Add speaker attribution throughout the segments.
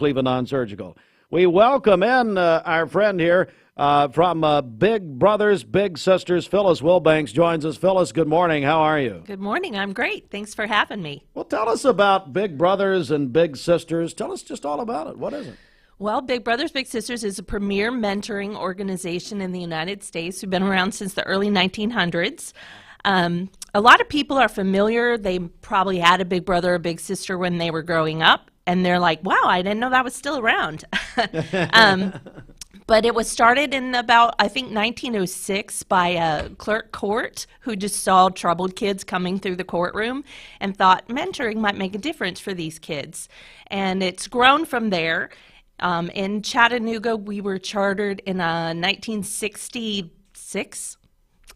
Speaker 1: Cleveland Non-Surgical. We welcome in our friend here from Big Brothers, Big Sisters. Phyllis Wilbanks joins us. Phyllis, good morning. How are you?
Speaker 2: Good morning. I'm great. Thanks for having me.
Speaker 1: Well, tell us about Big Brothers and Big Sisters. Tell us just all about it. What is it?
Speaker 2: Well, Big Brothers Big Sisters is a premier mentoring organization in the United States. We've been around since the early 1900s. A lot of people are familiar. They probably had a big brother or big sister when they were growing up, and they're like, wow, I didn't know that was still around. But it was started in about, I think, 1906 by a clerk court who just saw troubled kids coming through the courtroom and thought mentoring might make a difference for these kids. And it's grown from there. In Chattanooga, we were chartered in 1966.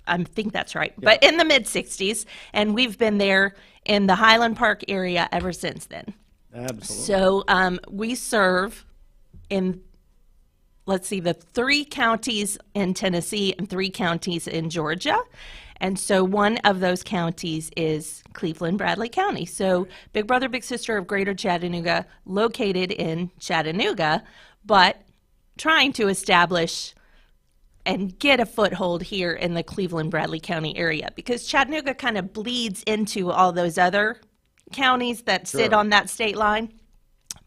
Speaker 2: I think that's right, but in the mid-60s, and we've been there in the Highland Park area ever since then.
Speaker 1: Absolutely.
Speaker 2: So we serve in, let's see, the 3 counties in Tennessee and 3 counties in Georgia. And so one of those counties is Cleveland-Bradley County. So Big Brother, Big Sister of Greater Chattanooga, located in Chattanooga, but trying to establish and get a foothold here in the Cleveland-Bradley County area, because Chattanooga kind of bleeds into all those other counties that sit on that state line.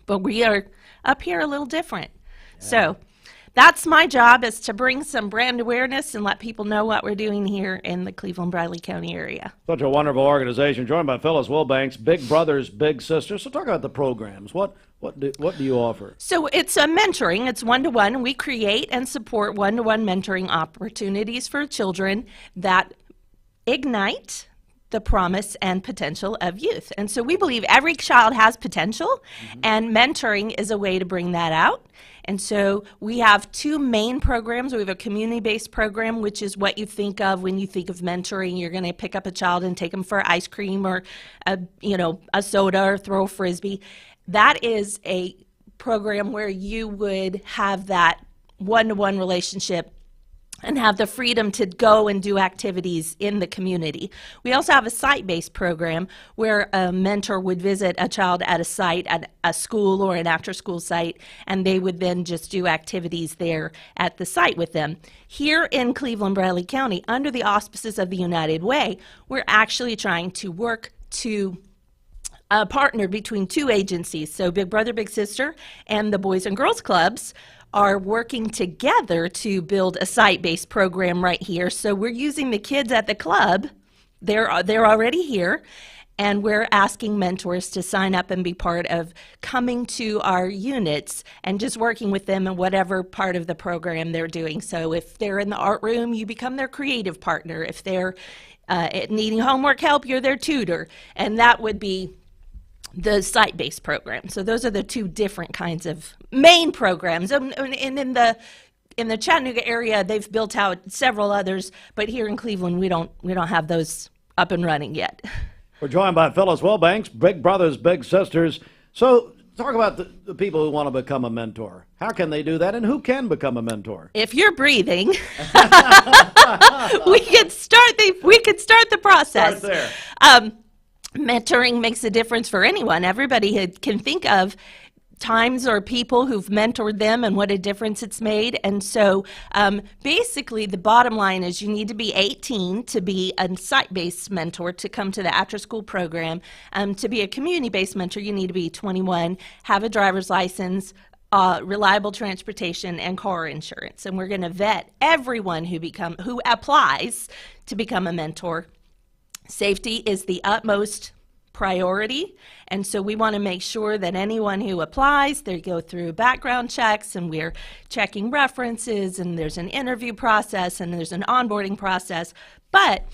Speaker 2: But we are up here a little different. Yeah. So that's my job, is to bring some brand awareness and let people know what we're doing here in the Cleveland-Bradley County area.
Speaker 1: Such a wonderful organization, joined by Phyllis Wilbanks, Big Brothers, Big Sisters. So talk about the programs. What do you offer?
Speaker 2: So it's a mentoring. It's one-to-one. We create and support one-to-one mentoring opportunities for children that ignite the promise and potential of youth. And so we believe every child has potential, and mentoring is a way to bring that out. And so we have 2 main programs. We have a community-based program, which is what you think of when you think of mentoring. You're going to pick up a child and take them for ice cream or a soda or throw a frisbee. That is a program where you would have that one-to-one relationship and have the freedom to go and do activities in the community. We also have a site-based program where a mentor would visit a child at a site, at a school or an after-school site, and they would then just do activities there at the site with them. Here in Cleveland-Bradley County, under the auspices of the United Way, we're actually trying to work to partner between 2 agencies. So Big Brother, Big Sister and the Boys and Girls Clubs are working together to build a site-based program right here. So we're using the kids at the club. They're already here, and we're asking mentors to sign up and be part of coming to our units and just working with them in whatever part of the program they're doing. So if they're in the art room, you become their creative partner. If they're needing homework help, you're their tutor. And that would be the site-based program. So those are the 2 different kinds of main programs. And in the Chattanooga area, they've built out several others, but here in Cleveland, we don't have those up and running yet.
Speaker 1: We're joined by Phyllis Wilbanks, Big Brothers, Big Sisters. So talk about the people who want to become a mentor. How can they do that, and who can become a mentor?
Speaker 2: If you're breathing, we could start the process.
Speaker 1: Start there.
Speaker 2: Mentoring makes a difference for anyone. Everybody can think of times or people who've mentored them and what a difference it's made. And so basically the bottom line is you need to be 18 to be a site-based mentor, to come to the after-school program. To be a community-based mentor, you need to be 21, have a driver's license, reliable transportation, and car insurance. And we're going to vet everyone who applies to become a mentor. Safety is the utmost priority, and so we want to make sure that anyone who applies, they go through background checks, and we're checking references, and there's an interview process, and there's an onboarding process. But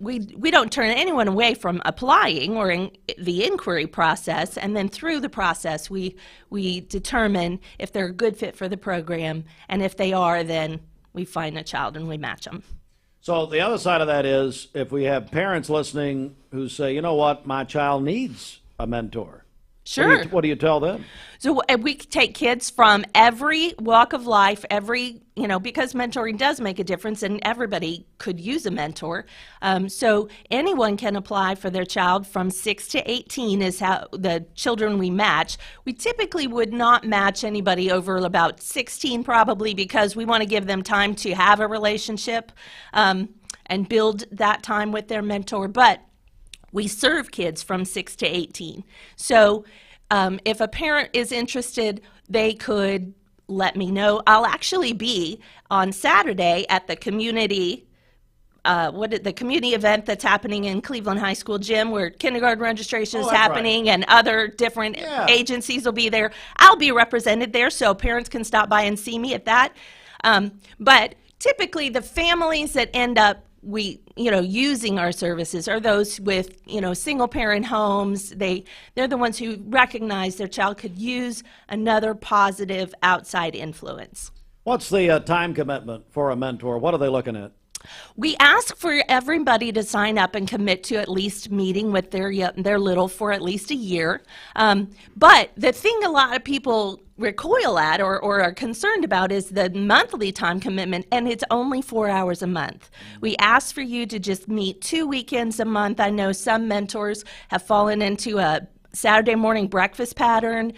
Speaker 2: we don't turn anyone away from applying or in the inquiry process, and then through the process we determine if they're a good fit for the program, and if they are, then we find a child and we match them.
Speaker 1: So the other side of that is, if we have parents listening who say, you know what, my child needs a mentor.
Speaker 2: Sure.
Speaker 1: What do you tell them?
Speaker 2: So we take kids from every walk of life, because mentoring does make a difference and everybody could use a mentor. So anyone can apply for their child from 6 to 18 is how the children we match. We typically would not match anybody over about 16 probably because we want to give them time to have a relationship and build that time with their mentor. But we serve kids from 6 to 18. So if a parent is interested, they could let me know. I'll actually be on Saturday at the community event that's happening in Cleveland High School gym where kindergarten registration is happening, right, and other different agencies will be there. I'll be represented there so parents can stop by and see me at that. But typically the families that end up using our services are those with, single parent homes. They're the ones who recognize their child could use another positive outside influence.
Speaker 1: What's the time commitment for a mentor? What are they looking at?
Speaker 2: We ask for everybody to sign up and commit to at least meeting with their little for at least a year. But the thing a lot of people recoil at or are concerned about is the monthly time commitment, and it's only 4 hours a month. We ask for you to just meet 2 weekends a month. I know some mentors have fallen into a Saturday morning breakfast pattern.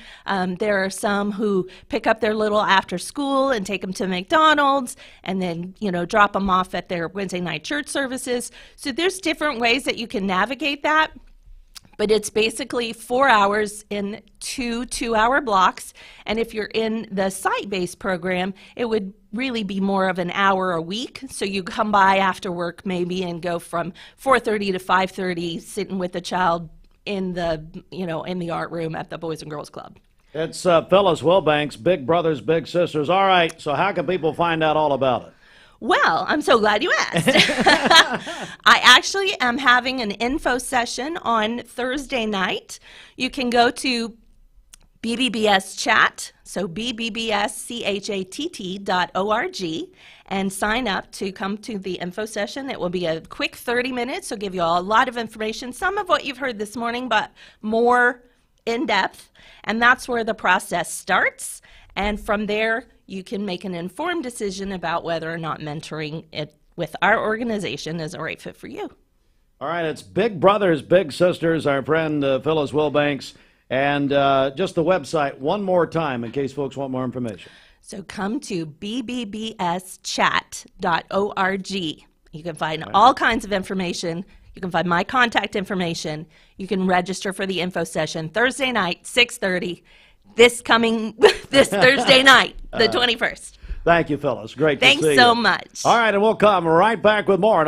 Speaker 2: There are some who pick up their little after school and take them to McDonald's and then, drop them off at their Wednesday night church services. So there's different ways that you can navigate that. But it's basically 4 hours in two 2-hour blocks. And if you're in the site-based program, it would really be more of an hour a week. So you come by after work maybe and go from 4:30 to 5:30 sitting with the child in the art room at the Boys and Girls Club.
Speaker 1: It's Phyllis Wilbanks, Big Brothers, Big Sisters. All right, so how can people find out all about it?
Speaker 2: Well, I'm so glad you asked. I actually am having an info session on Thursday night. You can go to BBBS Chat, so BBBSCHATT.org, and sign up to come to the info session. It will be a quick 30 minutes. It'll give you a lot of information, some of what you've heard this morning, but more in depth. And that's where the process starts. And from there, you can make an informed decision about whether or not mentoring it with our organization is a right fit for you.
Speaker 1: All right, it's Big Brothers, Big Sisters, our friend Phyllis Wilbanks. And just the website one more time in case folks want more information.
Speaker 2: So come to bbbschat.org. You can find all kinds of information. You can find my contact information. You can register for the info session Thursday night, 6:30, this Thursday night, the 21st.
Speaker 1: Thank you, Phyllis. Great to see you.
Speaker 2: Thanks so much.
Speaker 1: All right, and we'll come right back with more.